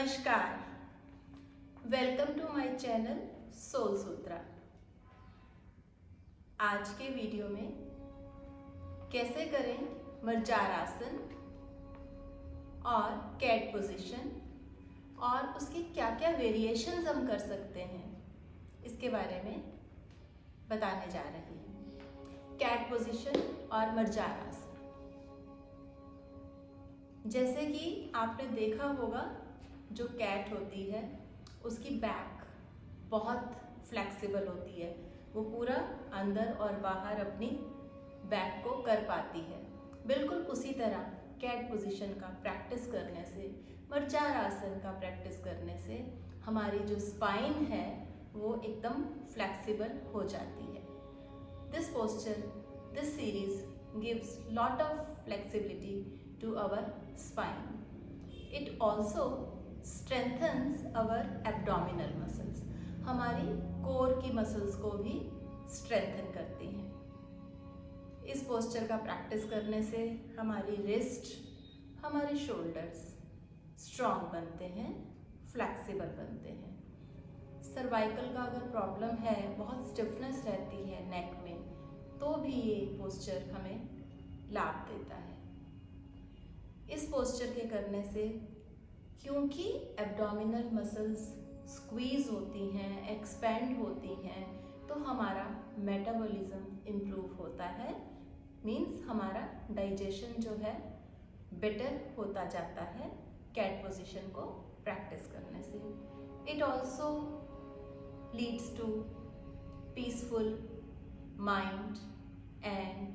नमस्कार, welcome to my channel Soul Sutra. आज के वीडियो में कैसे करें मर्जार आसन और कैट पोजीशन और उसके क्या क्या वेरिएशंस हम कर सकते हैं, इसके बारे में बताने जा रही हूँ। कैट पोजीशन और मर्जार आसन। जैसे कि आपने देखा होगा, जो कैट होती है उसकी बैक बहुत फ्लेक्सिबल होती है। वो पूरा अंदर और बाहर अपनी बैक को कर पाती है। बिल्कुल उसी तरह कैट पोजीशन का प्रैक्टिस करने से, मर्जार आसन का प्रैक्टिस करने से हमारी जो स्पाइन है वो एकदम फ्लेक्सिबल हो जाती है। This posture, this series gives lot of flexibility to our spine. It also strengthens our abdominal muscles. हमारी कोर की मसल्स को भी स्ट्रेंथन करती हैं। इस पोस्चर का प्रैक्टिस करने से हमारी रिस्ट, हमारे शोल्डर्स स्ट्रॉन्ग बनते हैं, फ्लेक्सिबल बनते हैं। सर्वाइकल का अगर प्रॉब्लम है, बहुत स्टिफनेस रहती है नेक में, तो भी ये पोस्चर हमें लाभ देता है। इस पोस्चर के करने से, क्योंकि एब्डोमिनल मसल्स स्क्वीज होती हैं, एक्सपेंड होती हैं, तो हमारा मेटाबॉलिज्म इम्प्रूव होता है। मीन्स हमारा डाइजेशन जो है बेटर होता जाता है कैट पोजीशन को प्रैक्टिस करने से। It also leads to peaceful mind and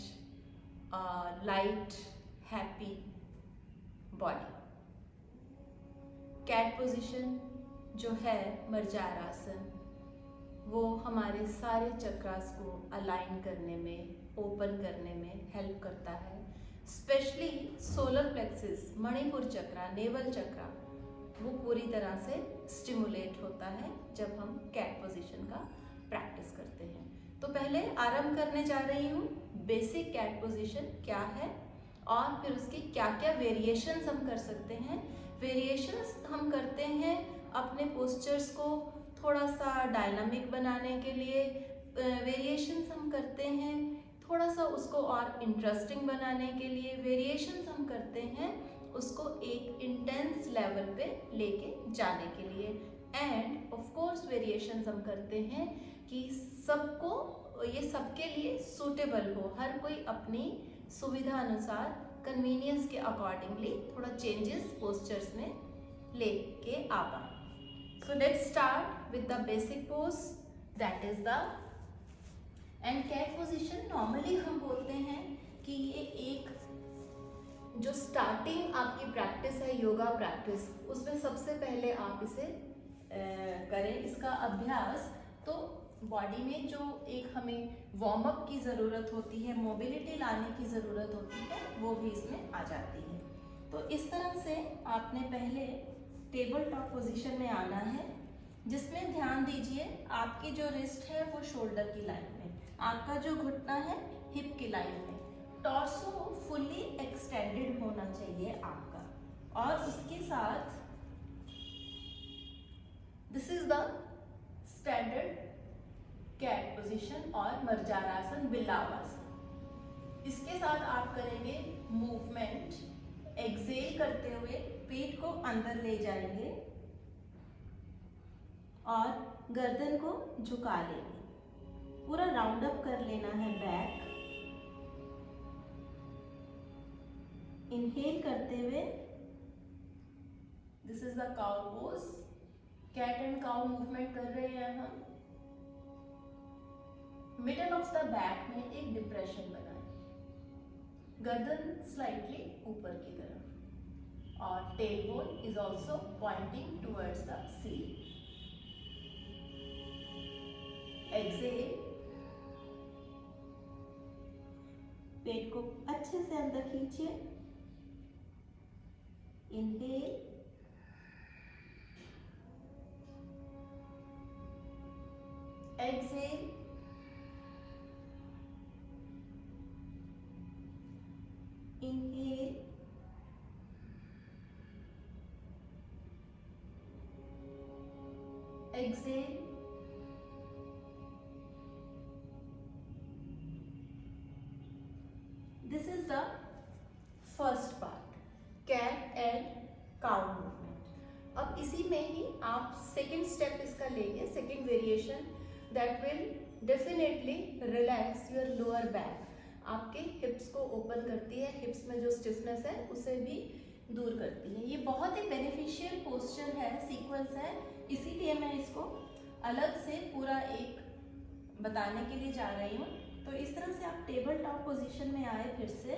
light happy body. Cat position जो है मर्जार आसन, वो हमारे सारे चक्रास को अलाइन करने में, ओपन करने में हेल्प करता है। स्पेशली सोलर प्लेक्सिस, मणिपुर चक्रा, नेवल चक्रा, वो पूरी तरह से स्टिमुलेट होता है जब हम कैट पोजीशन का प्रैक्टिस करते हैं। तो पहले आरंभ करने जा रही हूँ बेसिक कैट पोजीशन क्या है और फिर उसके क्या क्या वेरिएशंस हम कर सकते हैं। वेरिएशंस हम करते हैं अपने पोस्चर्स को थोड़ा सा डायनामिक बनाने के लिए। वेरिएशंस हम करते हैं थोड़ा सा उसको और इंटरेस्टिंग बनाने के लिए। वेरिएशंस हम करते हैं उसको एक इंटेंस लेवल पे लेके जाने के लिए। एंड ऑफ कोर्स वेरिएशंस हम करते हैं कि सबको, ये सबके लिए सूटेबल हो, हर कोई अपनी सुविधा अनुसार, कन्वीनियंस के अकॉर्डिंगली थोड़ा चेंजेस पोस्चर्स में लेके आ पाए। So let's start with the basic pose, that is the and cat position. Normally हम बोलते हैं कि ये एक जो स्टार्टिंग आपकी प्रैक्टिस है, योगा प्रैक्टिस, उसमें सबसे पहले आप इसे करें, इसका अभ्यास। तो बॉडी में जो एक हमें वार्म अप की ज़रूरत होती है, मोबिलिटी लाने की ज़रूरत होती है, वो भी इसमें आ जाती है। तो इस तरह से आपने पहले टेबल टॉप पोजीशन में आना है, जिसमें ध्यान दीजिए आपकी जो रिस्ट है वो शोल्डर की लाइन में, आपका जो घुटना है हिप की लाइन में, टॉर्सो फुल्ली एक्सटेंडेड होना चाहिए आपका। और उसके साथ this is the standard cat position और मर्जार आसन, बिलाव आसन। इसके साथ आप करेंगे मूवमेंट, एक्सेल करते हुए पेट को अंदर ले जाएंगे और गर्दन को झुका लेंगे। पूरा राउंड अप कर लेना है बैक। इनहेल करते हुए, this is the cow pose, cat and cow movement कर रहे हैं हम। मिडल ऑफ द बैक में एक डिप्रेशन बनाएं, गर्दन स्लाइटली ऊपर की तरफ और tailbone is also pointing towards the ceiling. Exhale, पेट को अच्छे से अंदर खींचिए। Inhale, exhale, inhale, exhale. This is the first part, cat and cow movement. अब इसी में ही आप सेकेंड स्टेप इसका लेंगे, second variation, that will definitely relax your lower back. आपके हिप्स को ओपन करती है, हिप्स में जो स्टिफनेस है उसे भी दूर करती है. ये बहुत ही बेनिफिशियल पोस्चर है, सीक्वेंस है, इसीलिए मैं इसको अलग से पूरा एक बताने के लिए जा रही हूँ. तो इस तरह से आप टेबल टॉप पोजीशन में आए फिर से,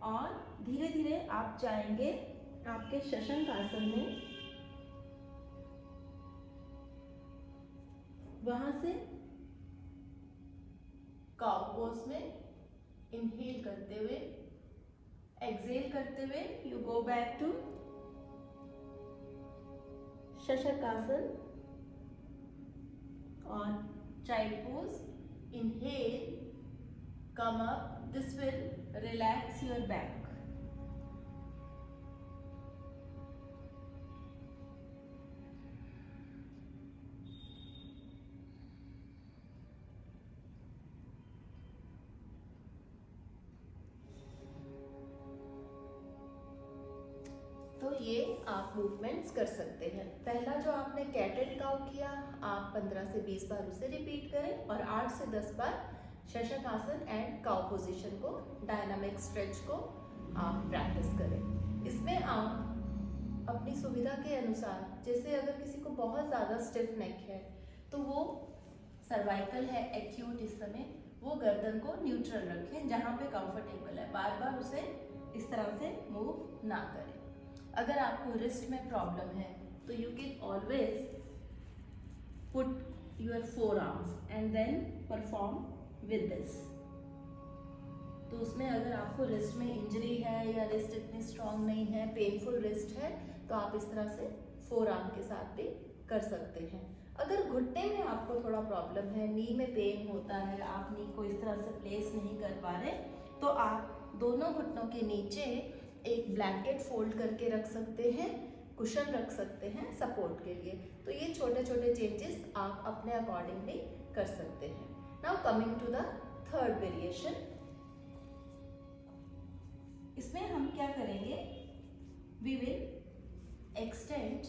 और धीरे धीरे आप जाएंगे आपके शशंक आसन में. वहां से काउ पोज में इनहेल करते हुए, एक्सहेल करते हुए you go back to Shashank आसन और child pose. Inhale, come up. This will relax your back. तो ये आप मूवमेंट्स कर सकते हैं. पहला जो आपने कैट एंड काउ किया, आप 15 से 20 बार उसे रिपीट करें, और 8 से 10 बार शशंक आसन एंड काउ पोजीशन को, डायनामिक स्ट्रेच को आप प्रैक्टिस करें. इसमें आप अपनी सुविधा के अनुसार, जैसे अगर किसी को बहुत ज़्यादा स्टिफ नेक है तो वो सर्वाइकल है एक्यूट इस समय, वो गर्दन को न्यूट्रल रखें जहाँ पे कंफर्टेबल है, बार बार उसे इस तरह से मूव ना करें. अगर आपको रिस्ट में प्रॉब्लम है तो you can always put your forearms and then perform with this. तो उसमें अगर आपको रिस्ट में इंजरी है या रिस्ट इतनी स्ट्रांग नहीं है, पेनफुल रिस्ट है, तो आप इस तरह से फोर आर्म के साथ भी कर सकते हैं. अगर घुटने में आपको थोड़ा प्रॉब्लम है, नी में पेन होता है, आप नी को इस तरह से प्लेस नहीं कर पा रहे, तो आप दोनों घुटनों के नीचे एक ब्लैंकेट फोल्ड करके रख सकते हैं, कुशन रख सकते हैं सपोर्ट के लिए. तो ये छोटे छोटे चेंजेस आप अपने अकॉर्डिंगली कर सकते हैं. Now coming to the third variation. इसमें हम क्या करेंगे, we will extend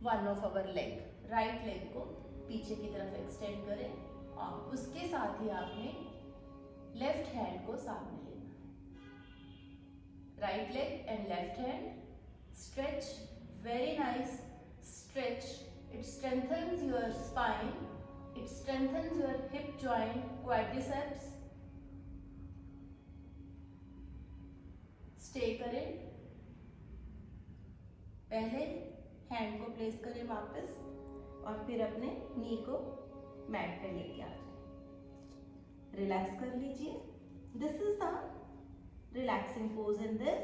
one of our leg, right leg को पीछे की तरफ एक्सटेंड करें, और उसके साथ ही आपने लेफ्ट हैंड को सामने लेना. Right leg and left hand, stretch, very nice stretch. It strengthens your spine, it strengthens your hip joint, quadriceps. Stay करें. पहले हैंड को प्लेस करें वापस, और फिर अपने नी को मैट पे लेके आ जाए. रिलैक्स कर लीजिए. This is the relaxing pose in this.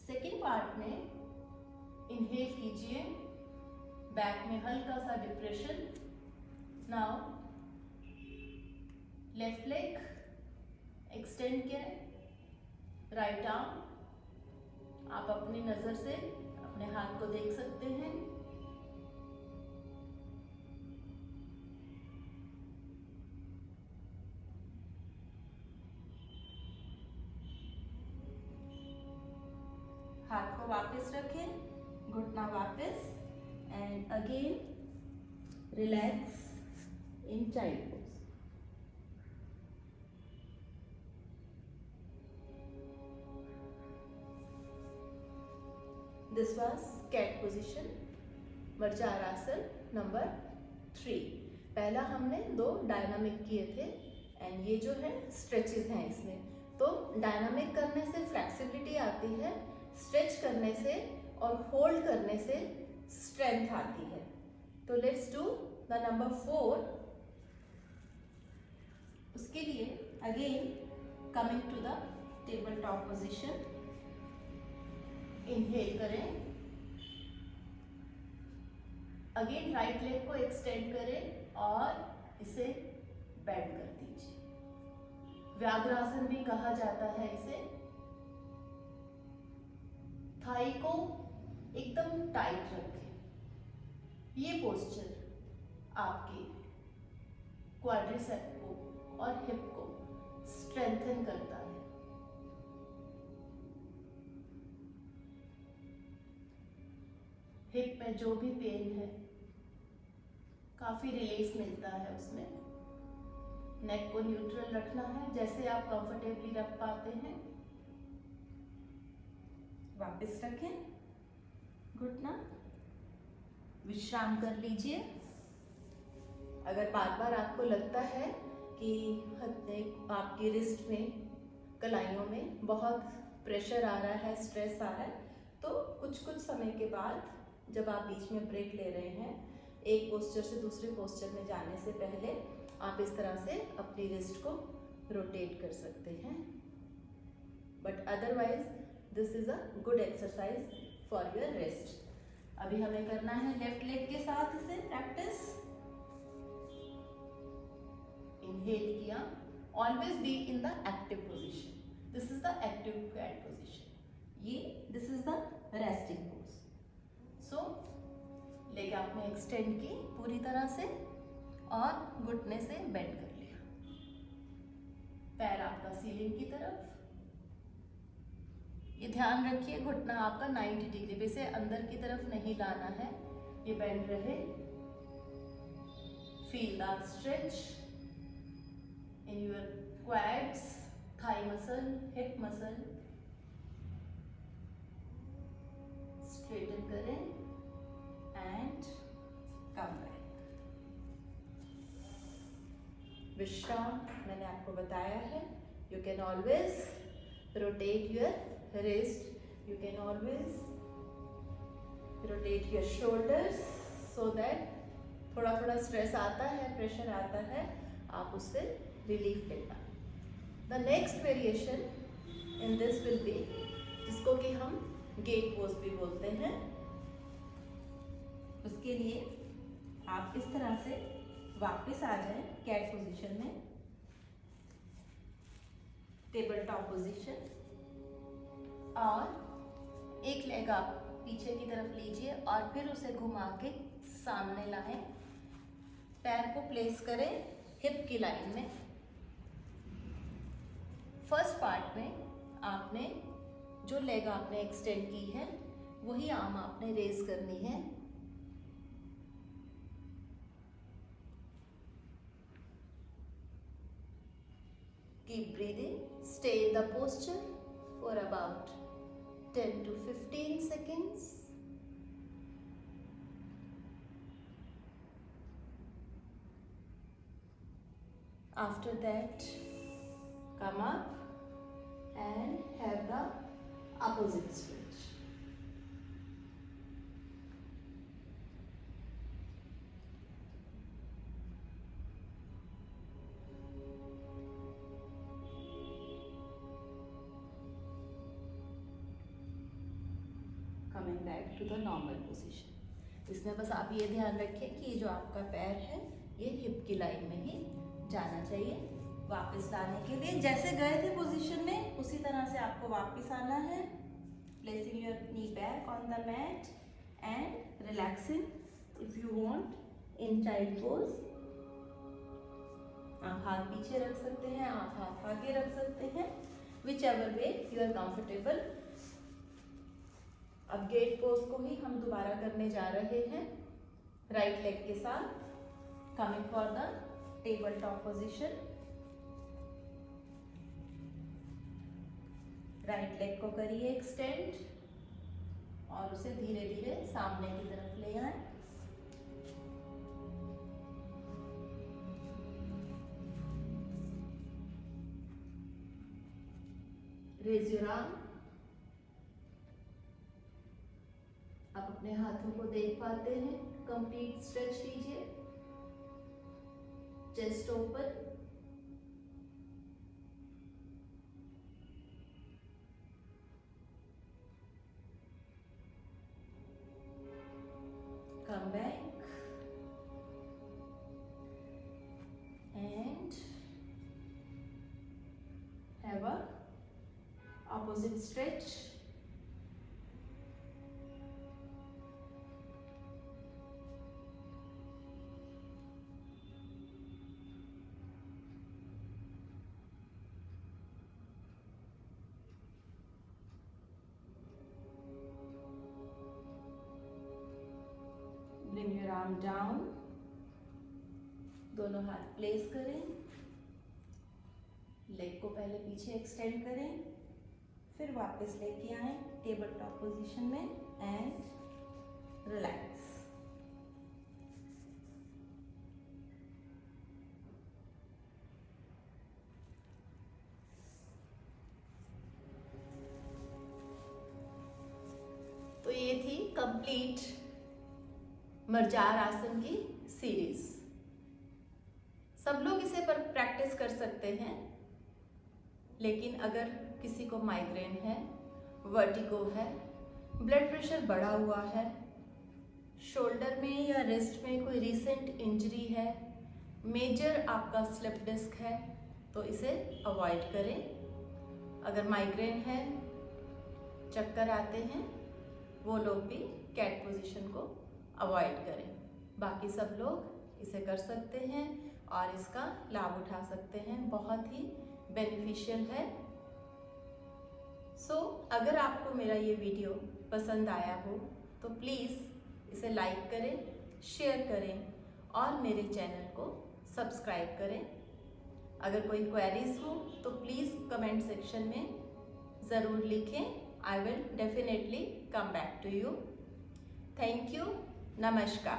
Second part में इनहेल कीजिए, बैक में हल्का सा depression. Now left leg extend करें, राइट आर्म आप अपनी नजर से अपने हाथ को देख सकते हैं. हाथ को वापस रखें, घुटना वापस, and again relax in child pose. This was cat position, marjaryasana number 3. पहला हमने 2 डायनामिक किए थे, एंड ये जो है स्ट्रेचेस हैं इसमें. तो डायनामिक करने से फ्लेक्सिबिलिटी आती है, स्ट्रेच करने से और होल्ड करने से स्ट्रेंथ आती है. तो लेट्स डू द नंबर 4. उसके लिए again coming to the table top position, inhale करें, अगेन राइट लेग को एक्सटेंड करें और इसे बेंड कर दीजिए. व्याघ्रासन भी कहा जाता है इसे. थाई को एकदम टाइट रखें, ये पोस्चर आपके क्वाड्रिसेप को और हिप को स्ट्रेंथन करता है। हिप में जो भी पेन है काफी रिलीफ मिलता है उसमें। नेक को न्यूट्रल रखना है, जैसे आप कंफर्टेबली रख पाते हैं। वापस रखें, घुटना विश्राम कर लीजिए। अगर बार बार आपको लगता है कि आपकी रिस्ट में, कलाइयों में बहुत प्रेशर आ रहा है, स्ट्रेस आ रहा है, तो कुछ समय के बाद जब आप बीच में ब्रेक ले रहे हैं, एक पोस्चर से दूसरे पोस्चर में जाने से पहले आप इस तरह से अपनी रिस्ट को रोटेट कर सकते हैं। But otherwise this is a good exercise for your wrist. अभी हमें करना है लेफ्ट लेग के साथ इसे प्रैक्टिस। इनहेल किया, always be in the active position. This is the active quad position. ये this is the resting pose. So leg आपने एक्सटेंड की पूरी तरह से और घुटने से बेंड कर लिया। पैर आपका सीलिंग की तरफ। ये ध्यान रखिए घुटना आपका 90 डिग्री पे से अंदर की तरफ नहीं लाना है, ये बेंड रहे। Feel the stretch in your quads, thigh muscle, hip muscle. Straighten करें एंड कम बैक। विश्राम मैंने आपको बताया है। You can always rotate your wrist, you can always rotate your shoulders so that थोड़ा थोड़ा स्ट्रेस आता है, प्रेशर आता है, आप उससे रिलीफ ले पाए। The next variation in this will be, जिसको कि हम गेट पोज भी बोलते हैं। उसके लिए आप इस तरह से वापस आ जाएं कैट पोजीशन में, टेबल टॉप पोजीशन, और एक लेग आप पीछे की तरफ लीजिए और फिर उसे घुमा के सामने लाएं। पैर को प्लेस करें हिप की लाइन में। फर्स्ट पार्ट में आपने जो लेग आपने एक्सटेंड की है वही आर्म आपने रेज करनी है। Keep breathing, stay in the posture for about 10 to 15 seconds. After that, come up and have the opposite stretch. Coming back to the normal position. इसमें बस आप ये ध्यान रखें कि जो आपका पैर है ये हिप की लाइन में ही जाना चाहिए। वापस लाने के लिए जैसे गए थे पोजीशन में उसी तरह से आपको वापस आना है। Placing your knee back on the mat and relaxing if you want in child pose. आप हाथ पीछे रख सकते हैं, आप हाथ आगे रख सकते हैं, whichever way you are comfortable. अब गेट पोज को ही हम दोबारा करने जा रहे हैं राइट लेग के साथ। Coming for the table top position. Right leg को करिए एक्सटेंड और उसे धीरे धीरे सामने की तरफ ले आए। Raise your arm. आप अपने हाथों को देख पाते हैं। कंप्लीट स्ट्रेच कीजिए, chest open. Come back and have a opposite stretch. Down, दोनों हाथ प्लेस करें, लेग को पहले पीछे एक्सटेंड करें, फिर वापस लेके आए टेबल टॉप पोजीशन में एंड रिलैक्स। तो ये थी कंप्लीट मर्जार आसन की सीरीज। सब लोग इसे पर प्रैक्टिस कर सकते हैं, लेकिन अगर किसी को माइग्रेन है, वर्टिगो है, ब्लड प्रेशर बढ़ा हुआ है, शोल्डर में या रिस्ट में कोई रीसेंट इंजरी है, मेजर आपका स्लिप डिस्क है, तो इसे अवॉइड करें। अगर माइग्रेन है, चक्कर आते हैं, वो लोग भी कैट पोजीशन को अवॉइड करें। बाकी सब लोग इसे कर सकते हैं और इसका लाभ उठा सकते हैं, बहुत ही बेनिफिशियल है। अगर आपको मेरा ये वीडियो पसंद आया हो तो प्लीज़ इसे लाइक करें, शेयर करें और मेरे चैनल को सब्सक्राइब करें। अगर कोई क्वेरीज हो तो प्लीज़ कमेंट सेक्शन में ज़रूर लिखें। I will definitely come back to you. Thank you. Namaskar.